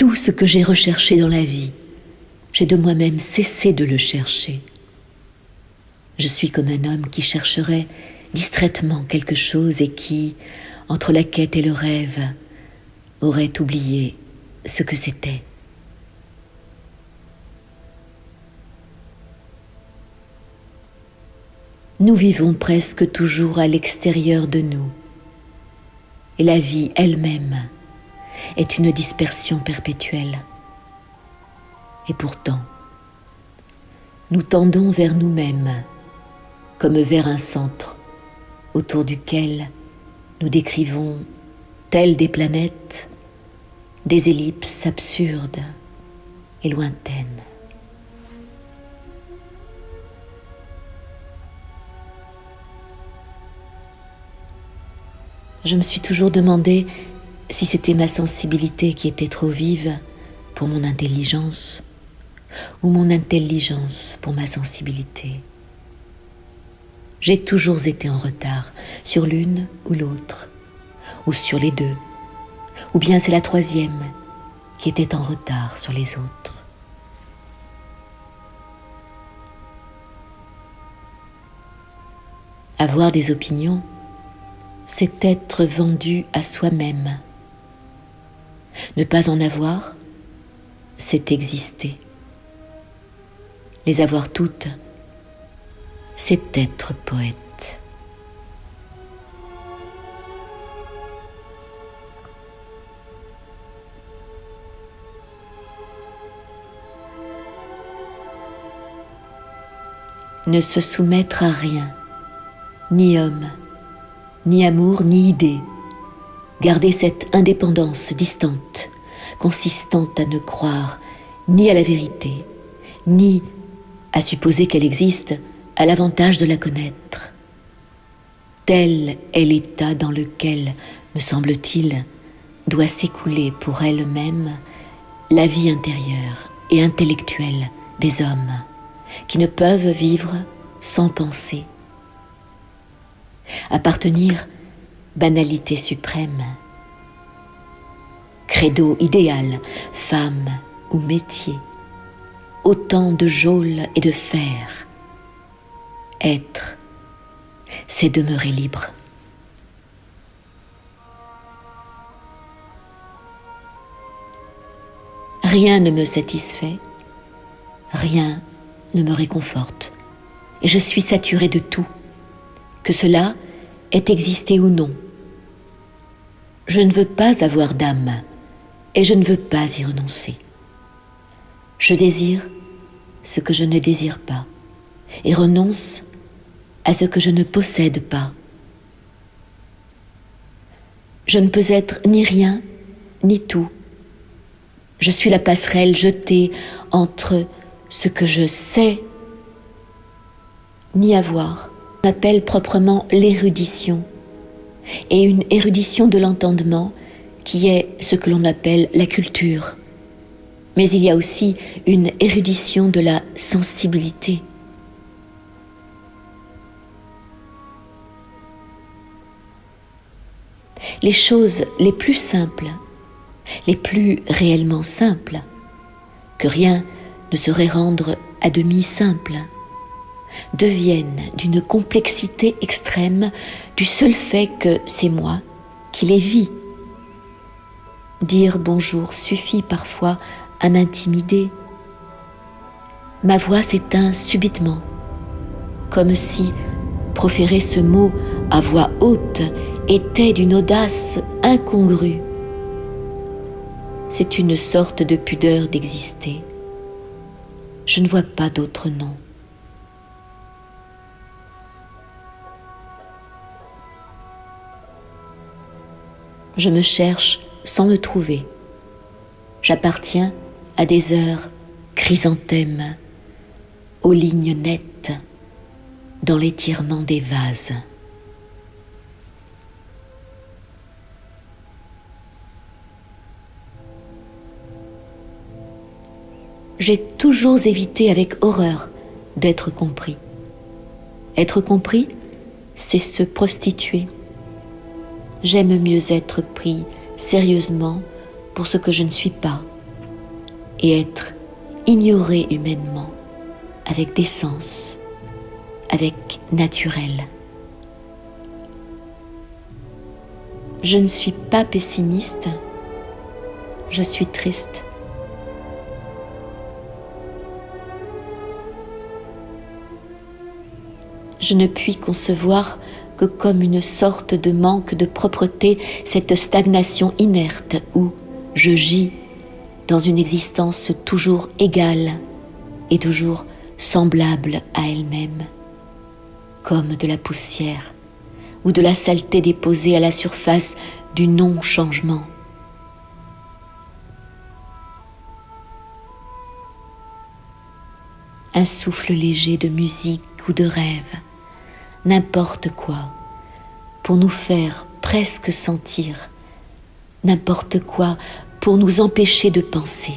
Tout ce que j'ai recherché dans la vie, j'ai de moi-même cessé de le chercher. Je suis comme un homme qui chercherait distraitement quelque chose et qui, entre la quête et le rêve, aurait oublié ce que c'était. Nous vivons presque toujours à l'extérieur de nous, et la vie elle-même est une dispersion perpétuelle. Et pourtant, nous tendons vers nous-mêmes, comme vers un centre autour duquel nous décrivons, telles des planètes, des ellipses absurdes et lointaines. Je me suis toujours demandé si c'était ma sensibilité qui était trop vive pour mon intelligence ou mon intelligence pour ma sensibilité. J'ai toujours été en retard sur l'une ou l'autre, ou sur les deux, ou bien c'est la troisième qui était en retard sur les autres. Avoir des opinions, c'est être vendu à soi-même. Ne pas en avoir, c'est exister. Les avoir toutes, c'est être poète. Ne se soumettre à rien, ni homme, ni amour, ni idée. Garder cette indépendance distante, consistant à ne croire ni à la vérité, ni à supposer qu'elle existe à l'avantage de la connaître. Tel est l'état dans lequel, me semble-t-il, doit s'écouler pour elle-même la vie intérieure et intellectuelle des hommes qui ne peuvent vivre sans penser. Appartenir, banalité suprême. Credo idéal, femme ou métier. Autant de geôles et de fer. Être, c'est demeurer libre. Rien ne me satisfait, rien ne me réconforte, et je suis saturée de tout, que cela ait existé ou non. Je ne veux pas avoir d'âme, et je ne veux pas y renoncer. Je désire ce que je ne désire pas, et renonce à ce que je ne possède pas. Je ne peux être ni rien, ni tout. Je suis la passerelle jetée entre ce que je sais ni avoir. On appelle proprement l'érudition, et une érudition de l'entendement qui est ce que l'on appelle la culture. Mais il y a aussi une érudition de la sensibilité. Les choses les plus simples, les plus réellement simples, que rien ne saurait rendre à demi simples, deviennent d'une complexité extrême du seul fait que c'est moi qui les vis. Dire bonjour suffit parfois à m'intimider. Ma voix s'éteint subitement, comme si proférer ce mot à voix haute était d'une audace incongrue. C'est une sorte de pudeur d'exister. Je ne vois pas d'autre nom. Je me cherche sans me trouver. J'appartiens à des heures chrysanthèmes, aux lignes nettes, dans l'étirement des vases. J'ai toujours évité avec horreur d'être compris. Être compris, c'est se prostituer. J'aime mieux être pris sérieusement pour ce que je ne suis pas et être ignoré humainement, avec décence, avec naturel. Je ne suis pas pessimiste, je suis triste. Je ne puis concevoir que comme une sorte de manque de propreté cette stagnation inerte où je gis dans une existence toujours égale et toujours semblable à elle-même, comme de la poussière ou de la saleté déposée à la surface du non-changement. Un souffle léger de musique ou de rêve, n'importe quoi, pour nous faire presque sentir, n'importe quoi pour nous empêcher de penser.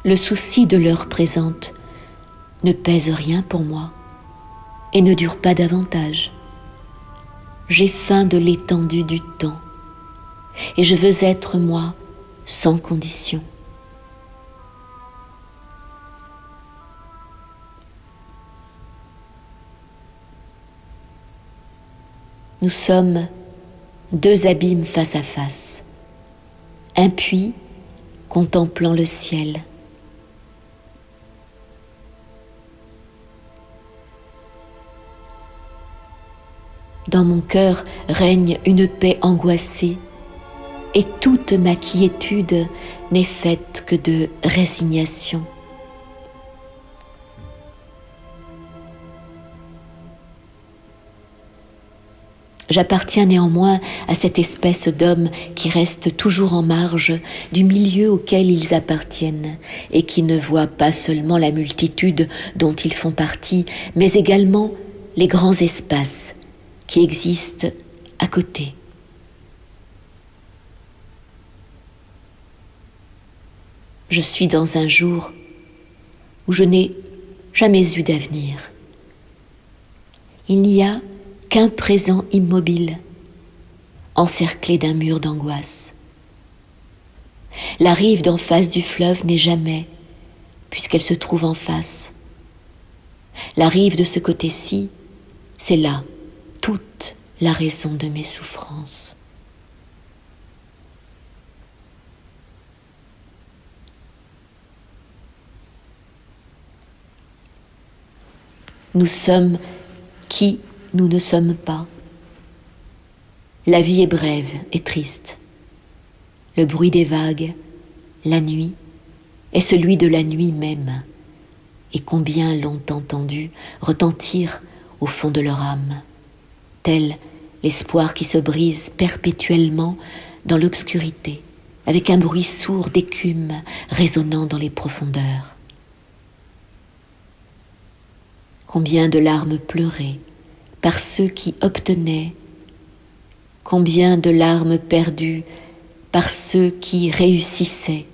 Le souci de l'heure présente ne pèse rien pour moi et ne dure pas davantage. J'ai faim de l'étendue du temps et je veux être moi sans condition. Nous sommes deux abîmes face à face, un puits contemplant le ciel. Dans mon cœur règne une paix angoissée, et toute ma quiétude n'est faite que de résignation. J'appartiens néanmoins à cette espèce d'hommes qui restent toujours en marge du milieu auquel ils appartiennent et qui ne voient pas seulement la multitude dont ils font partie, mais également les grands espaces qui existent à côté. Je suis dans un jour où je n'ai jamais eu d'avenir. Il n'y a qu'un présent immobile, encerclé d'un mur d'angoisse. La rive d'en face du fleuve n'est jamais, puisqu'elle se trouve en face. La rive de ce côté-ci, c'est là toute la raison de mes souffrances. Nous sommes qui nous ne sommes pas. La vie est brève et triste. Le bruit des vagues, la nuit, est celui de la nuit même. Et combien l'ont entendu retentir au fond de leur âme, tel l'espoir qui se brise perpétuellement dans l'obscurité, avec un bruit sourd d'écume résonnant dans les profondeurs. Combien de larmes pleurées par ceux qui obtenaient, combien de larmes perdues par ceux qui réussissaient.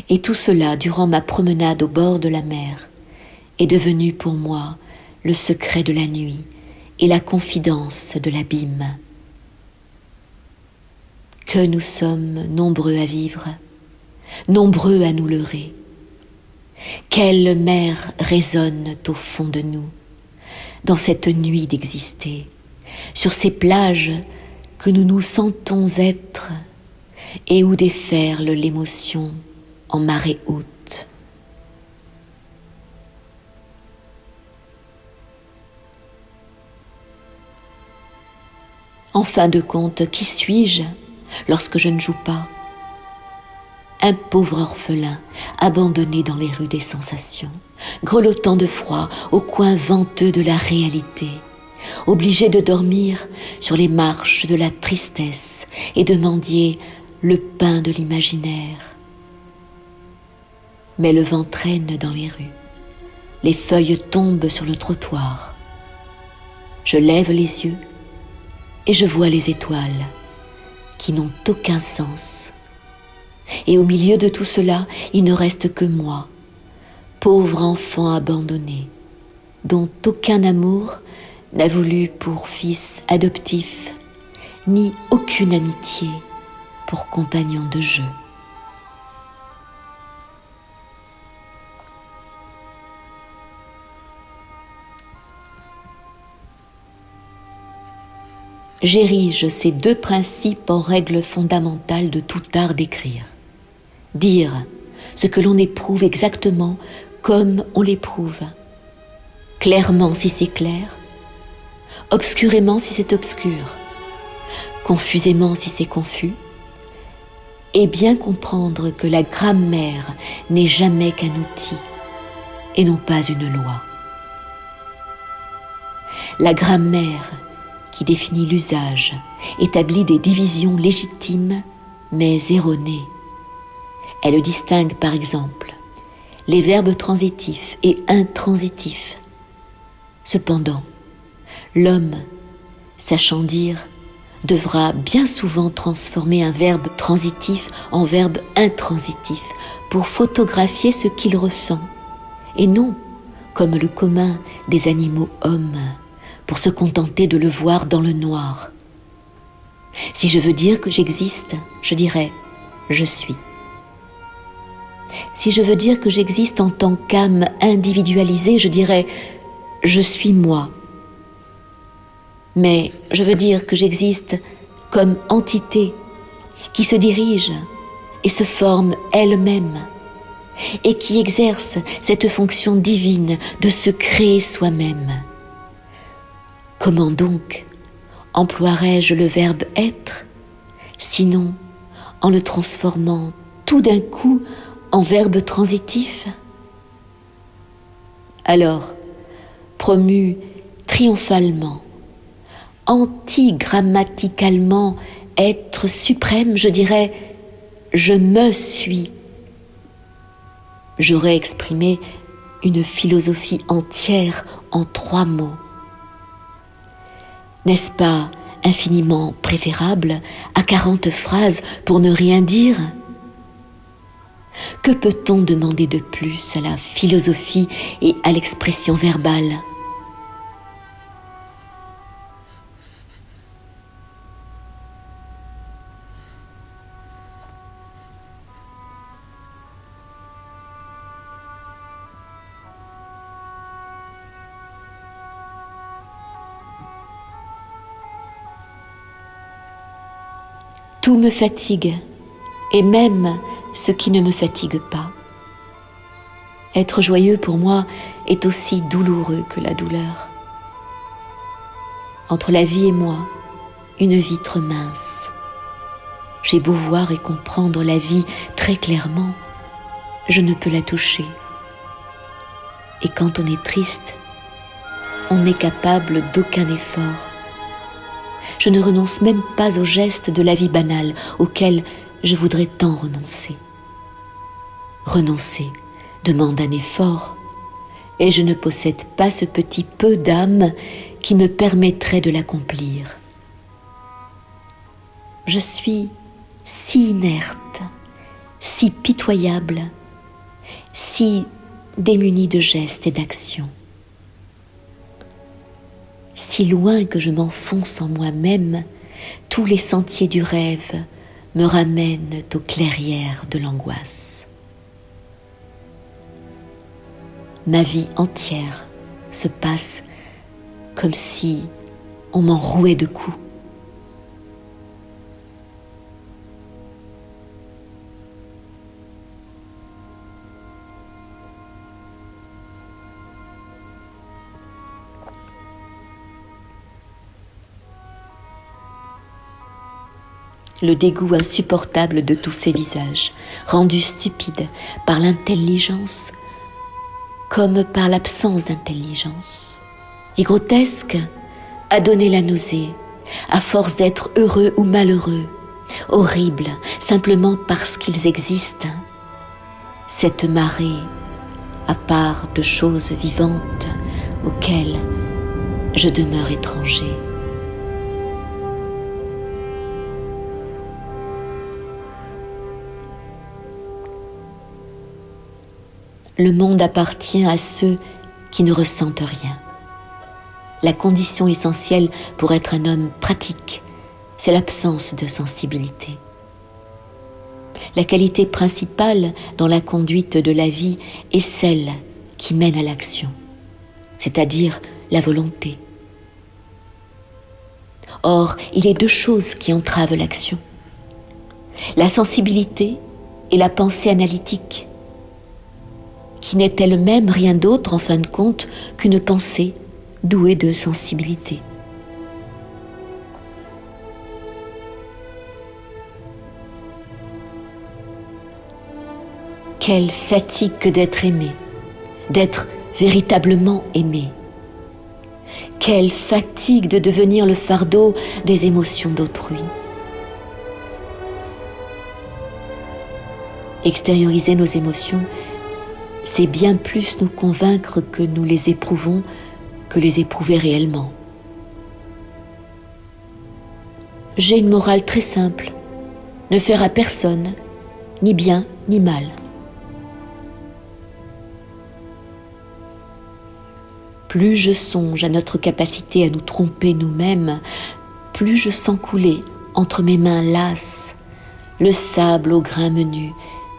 Et tout cela, durant ma promenade au bord de la mer, est devenu pour moi le secret de la nuit et la confidence de l'abîme. Que nous sommes nombreux à vivre, nombreux à nous leurrer. Quelle mer résonne au fond de nous, dans cette nuit d'exister, sur ces plages que nous nous sentons être et où déferle l'émotion en marée haute. En fin de compte, qui suis-je lorsque je ne joue pas ? Un pauvre orphelin, abandonné dans les rues des sensations, grelottant de froid au coin venteux de la réalité, obligé de dormir sur les marches de la tristesse et de mendier le pain de l'imaginaire. Mais le vent traîne dans les rues, les feuilles tombent sur le trottoir. Je lève les yeux et je vois les étoiles qui n'ont aucun sens. Et au milieu de tout cela, il ne reste que moi, pauvre enfant abandonné, dont aucun amour n'a voulu pour fils adoptif, ni aucune amitié pour compagnon de jeu. J'érige ces deux principes en règle fondamentale de tout art d'écrire. Dire ce que l'on éprouve exactement comme on l'éprouve, clairement si c'est clair, obscurément si c'est obscur, confusément si c'est confus, et bien comprendre que la grammaire n'est jamais qu'un outil et non pas une loi. La grammaire, qui définit l'usage, établit des divisions légitimes mais erronées. Elle distingue par exemple les verbes transitifs et intransitifs. Cependant, l'homme, sachant dire, devra bien souvent transformer un verbe transitif en verbe intransitif pour photographier ce qu'il ressent, et non comme le commun des animaux hommes, pour se contenter de le voir dans le noir. Si je veux dire que j'existe, je dirais « je suis ». Si je veux dire que j'existe en tant qu'âme individualisée, je dirais « je suis moi ». Mais je veux dire que j'existe comme entité qui se dirige et se forme elle-même et qui exerce cette fonction divine de se créer soi-même. Comment donc emploierais-je le verbe être, sinon en le transformant tout d'un coup en verbe transitif? Alors, promu triomphalement, antigrammaticalement être suprême, je dirais « je me suis ». J'aurais exprimé une philosophie entière en 3 mots. N'est-ce pas infiniment préférable à 40 phrases pour ne rien dire? Que peut-on demander de plus à la philosophie et à l'expression verbale? Tout me fatigue, et même ce qui ne me fatigue pas. Être joyeux pour moi est aussi douloureux que la douleur. Entre la vie et moi, une vitre mince. J'ai beau voir et comprendre la vie très clairement, je ne peux la toucher. Et quand on est triste, on n'est capable d'aucun effort. Je ne renonce même pas aux gestes de la vie banale auxquels je voudrais tant renoncer. Renoncer demande un effort, et je ne possède pas ce petit peu d'âme qui me permettrait de l'accomplir. Je suis si inerte, si pitoyable, si démunie de gestes et d'actions. Si loin que je m'enfonce en moi-même, tous les sentiers du rêve me ramènent aux clairières de l'angoisse. Ma vie entière se passe comme si on m'en rouait de coups. Le dégoût insupportable de tous ces visages, rendus stupides par l'intelligence comme par l'absence d'intelligence, et grotesques a donné la nausée, à force d'être heureux ou malheureux, horribles simplement parce qu'ils existent. Cette marée, à part de choses vivantes auxquelles je demeure étranger. Le monde appartient à ceux qui ne ressentent rien. La condition essentielle pour être un homme pratique, c'est l'absence de sensibilité. La qualité principale dans la conduite de la vie est celle qui mène à l'action, c'est-à-dire la volonté. Or, il est deux choses qui entravent l'action: la sensibilité et la pensée analytique, qui n'est elle-même rien d'autre en fin de compte qu'une pensée douée de sensibilité. Quelle fatigue que d'être aimé, d'être véritablement aimé. Quelle fatigue de devenir le fardeau des émotions d'autrui. Extérioriser nos émotions, c'est bien plus nous convaincre que nous les éprouvons que les éprouver réellement. J'ai une morale très simple: ne faire à personne ni bien ni mal. Plus je songe à notre capacité à nous tromper nous-mêmes, plus je sens couler entre mes mains lasses le sable au grain menu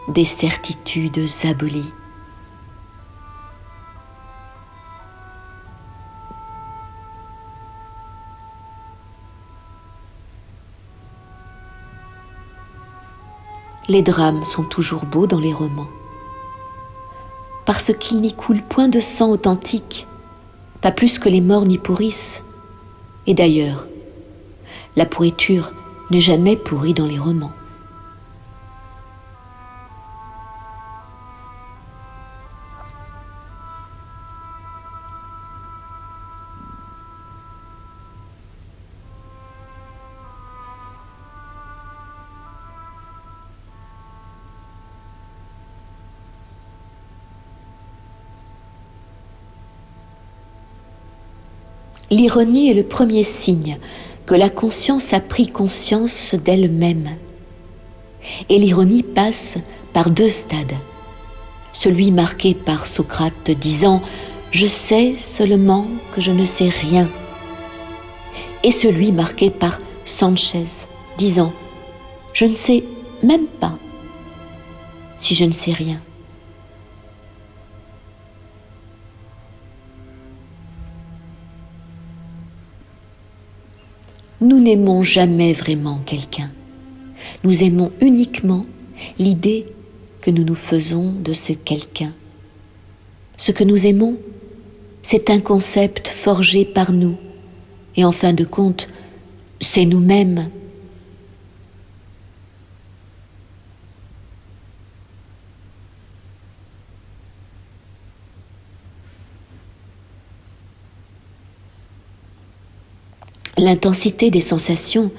des certitudes abolies. Les drames sont toujours beaux dans les romans, parce qu'il n'y coule point de sang authentique, pas plus que les morts n'y pourrissent. Et d'ailleurs, la pourriture n'est jamais pourrie dans les romans. L'ironie est le premier signe que la conscience a pris conscience d'elle-même. Et l'ironie passe par deux stades. Celui marqué par Socrate disant « Je sais seulement que je ne sais rien » et celui marqué par Sanchez disant « Je ne sais même pas si je ne sais rien ». Nous n'aimons jamais vraiment quelqu'un. Nous aimons uniquement l'idée que nous nous faisons de ce quelqu'un. Ce que nous aimons, c'est un concept forgé par nous. Et en fin de compte, c'est nous-mêmes. L'intensité des sensations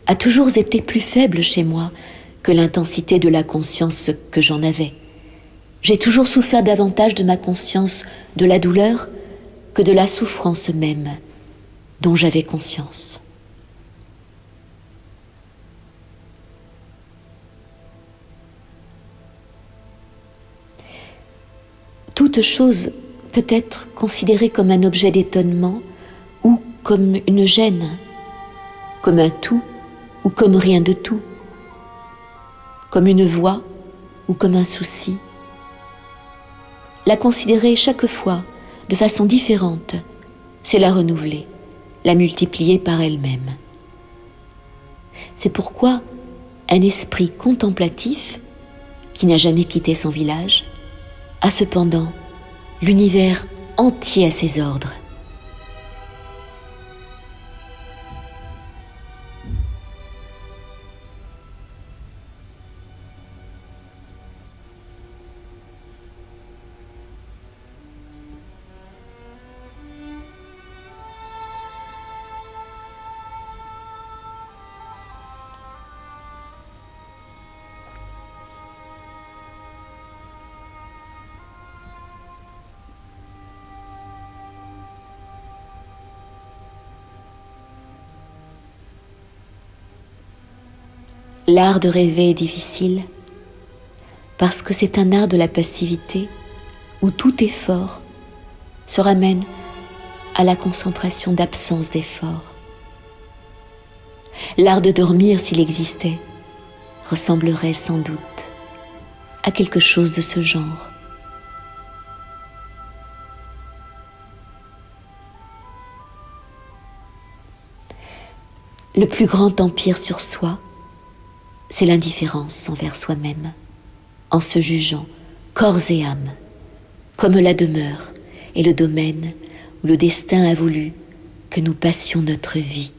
a toujours été plus faible chez moi que l'intensité de la conscience que j'en avais. J'ai toujours souffert davantage de ma conscience de la douleur que de la souffrance même dont j'avais conscience. Toute chose peut être considérée comme un objet d'étonnement ou comme une gêne, comme un tout ou comme rien de tout, comme une voix ou comme un souci. La considérer chaque fois de façon différente, c'est la renouveler, la multiplier par elle-même. C'est pourquoi un esprit contemplatif, qui n'a jamais quitté son village, a cependant l'univers entier à ses ordres. L'art de rêver est difficile parce que c'est un art de la passivité où tout effort se ramène à la concentration d'absence d'effort. L'art de dormir, s'il existait, ressemblerait sans doute à quelque chose de ce genre. Le plus grand empire sur soi, c'est l'indifférence envers soi-même, en se jugeant corps et âme, comme la demeure et le domaine où le destin a voulu que nous passions notre vie.